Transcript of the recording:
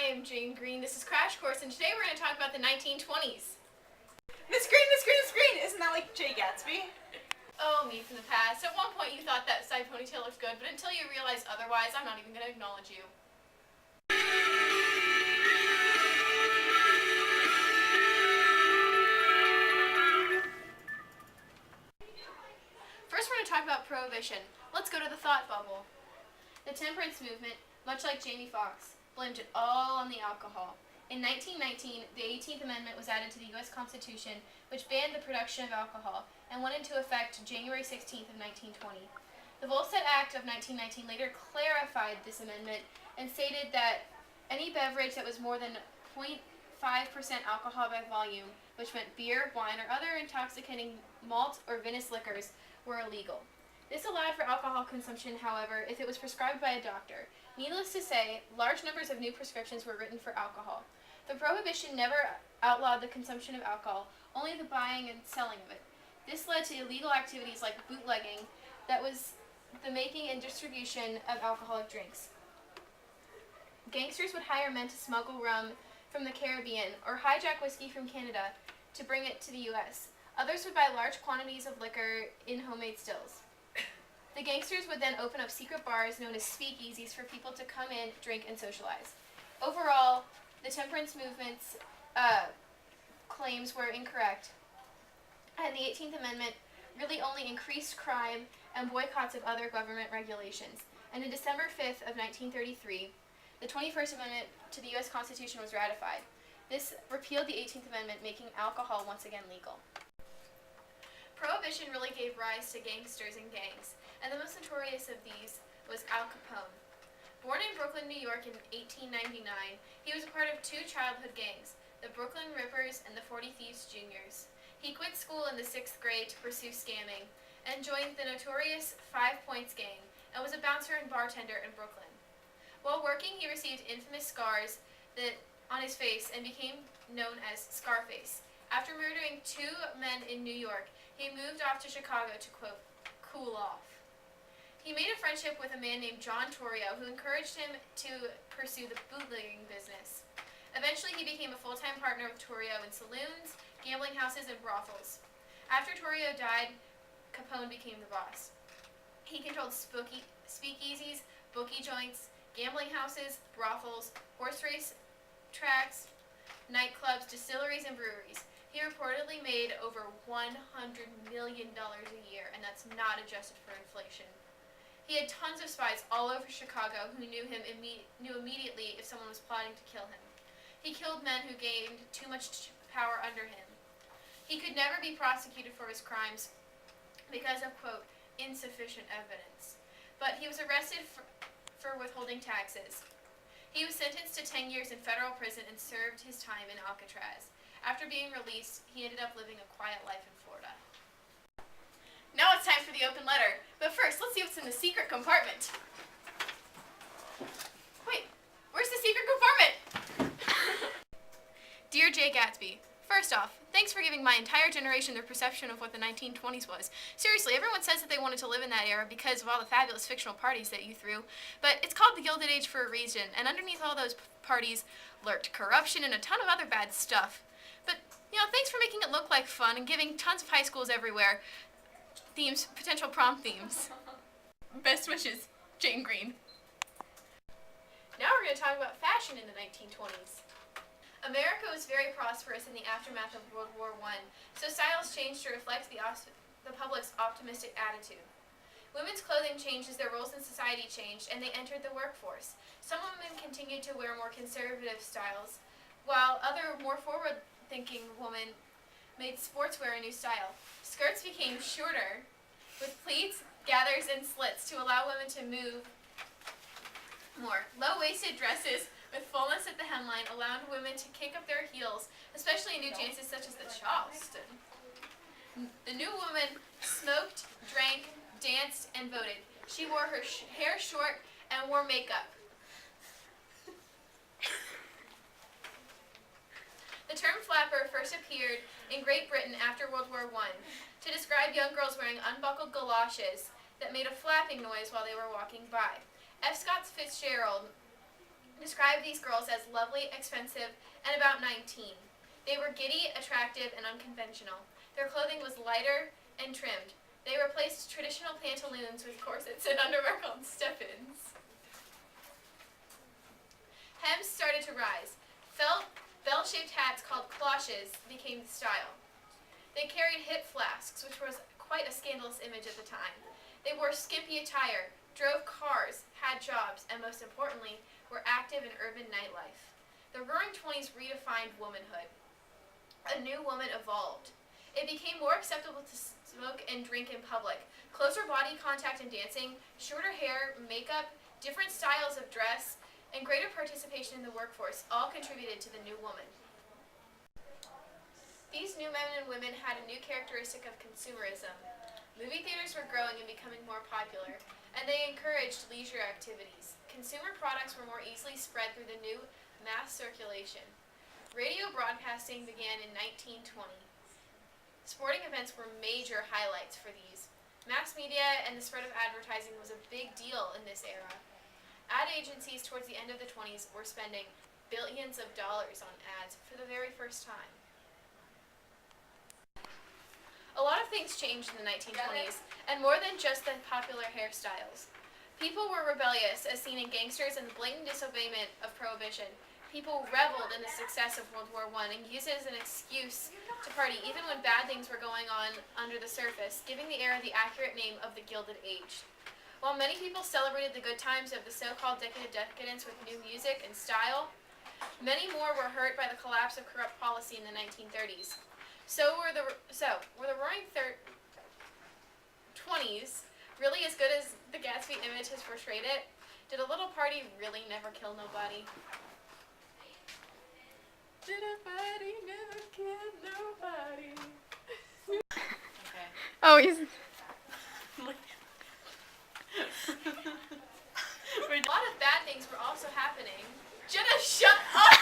am Jane Green. This is Crash Course, and today we're going to talk about the 1920s. Miss Green, Miss Green, Miss Green! Isn't that like Jay Gatsby? Oh, me from the past. At one point you thought that side ponytail looked good, but until you realize otherwise, I'm not even going to acknowledge you. First we're going to talk about Prohibition. Let's go to the thought bubble. The temperance movement, much like Jamie Foxx, blamed it all on the alcohol. In 1919, the 18th Amendment was added to the U.S. Constitution, which banned the production of alcohol, and went into effect January 16th of 1920. The Volstead Act of 1919 later clarified this amendment and stated that any beverage that was more than 0.5% alcohol by volume, which meant beer, wine, or other intoxicating malt or vinous liquors, were illegal. This allowed for alcohol consumption, however, if it was prescribed by a doctor. Needless to say, large numbers of new prescriptions were written for alcohol. The prohibition never outlawed the consumption of alcohol, only the buying and selling of it. This led to illegal activities like bootlegging, that was the making and distribution of alcoholic drinks. Gangsters would hire men to smuggle rum from the Caribbean or hijack whiskey from Canada to bring it to the U.S. Others would buy large quantities of liquor in homemade stills. The gangsters would then open up secret bars known as speakeasies for people to come in, drink, and socialize. Overall, the temperance movement's claims were incorrect, and the 18th Amendment really only increased crime and boycotts of other government regulations. And on December 5th of 1933, the 21st Amendment to the U.S. Constitution was ratified. This repealed the 18th Amendment, making alcohol once again legal. Prohibition really gave rise to gangsters and gangs, and the most notorious of these was Al Capone. Born in Brooklyn, New York in 1899, he was a part of two childhood gangs, the Brooklyn Rippers and the 40 Thieves Juniors. He quit school in the 6th grade to pursue scamming, and joined the notorious 5 Points gang, and was a bouncer and bartender in Brooklyn. While working, he received infamous scars on his face and became known as Scarface. After murdering 2 men in New York, he moved off to Chicago to, quote, cool off. He made a friendship with a man named John Torrio, who encouraged him to pursue the bootlegging business. Eventually, he became a full-time partner with Torrio in saloons, gambling houses, and brothels. After Torrio died, Capone became the boss. He controlled speakeasies, bookie joints, gambling houses, brothels, horse race tracks, nightclubs, distilleries, and breweries. He reportedly made over $100 million a year, and that's not adjusted for inflation. He had tons of spies all over Chicago who knew immediately if someone was plotting to kill him. He killed men who gained too much power under him. He could never be prosecuted for his crimes because of, quote, insufficient evidence. But he was arrested for withholding taxes. He was sentenced to 10 years in federal prison and served his time in Alcatraz. After being released, he ended up living a quiet life in Florida. Now it's time for the open letter. But first, let's see what's in the secret compartment. Wait, where's the secret compartment? Dear Jay Gatsby, first off, thanks for giving my entire generation their perception of what the 1920s was. Seriously, everyone says that they wanted to live in that era because of all the fabulous fictional parties that you threw, but it's called the Gilded Age for a reason, and underneath all those parties lurked corruption and a ton of other bad stuff. But, thanks for making it look like fun and giving tons of high schools everywhere potential prom themes. Best wishes, Jane Green. Now we're going to talk about fashion in the 1920s. America was very prosperous in the aftermath of World War I, so styles changed to reflect the public's optimistic attitude. Women's clothing changed as their roles in society changed, and they entered the workforce. Some women continued to wear more conservative styles, while other more forward-thinking women made sportswear a new style. Skirts became shorter, with pleats, gathers, and slits to allow women to move more. Low-waisted dresses with fullness at the hemline allowed women to kick up their heels, especially in new dances such as the Charleston. The new woman smoked, drank, danced, and voted. She wore her hair short and wore makeup. The term flapper first appeared in Great Britain after World War I to describe young girls wearing unbuckled galoshes that made a flapping noise while they were walking by. F. Scott Fitzgerald described these girls as lovely, expensive, and about 19. They were giddy, attractive, and unconventional. Their clothing was lighter and trimmed. They replaced traditional pantaloons with corsets and underwear called step-ins. Hems started to rise. Bell-shaped hats called cloches became the style. They carried hip flasks, which was quite a scandalous image at the time. They wore skimpy attire, drove cars, had jobs, and most importantly, were active in urban nightlife. The Roaring Twenties redefined womanhood. A new woman evolved. It became more acceptable to smoke and drink in public. Closer body contact and dancing, shorter hair, makeup, different styles of dress, and greater participation in the workforce all contributed to the new woman. These new men and women had a new characteristic of consumerism. Movie theaters were growing and becoming more popular, and they encouraged leisure activities. Consumer products were more easily spread through the new mass circulation. Radio broadcasting began in 1920. Sporting events were major highlights for these. Mass media and the spread of advertising was a big deal in this era. Ad agencies towards the end of the 20s were spending billions of dollars on ads for the very first time. A lot of things changed in the 1920s, and more than just the popular hairstyles. People were rebellious, as seen in gangsters and the blatant disobeyment of Prohibition. People reveled in the success of World War I and used it as an excuse to party, even when bad things were going on under the surface, giving the era the accurate name of the Gilded Age. While many people celebrated the good times of the so-called decadence with new music and style, many more were hurt by the collapse of corrupt policy in the 1930s. Were the Roaring 20s really as good as the Gatsby image has portrayed it? Did a little party really never kill nobody? Did a party never kill nobody? Okay. Oh, he's... A lot of bad things were also happening. Jenna, shut up!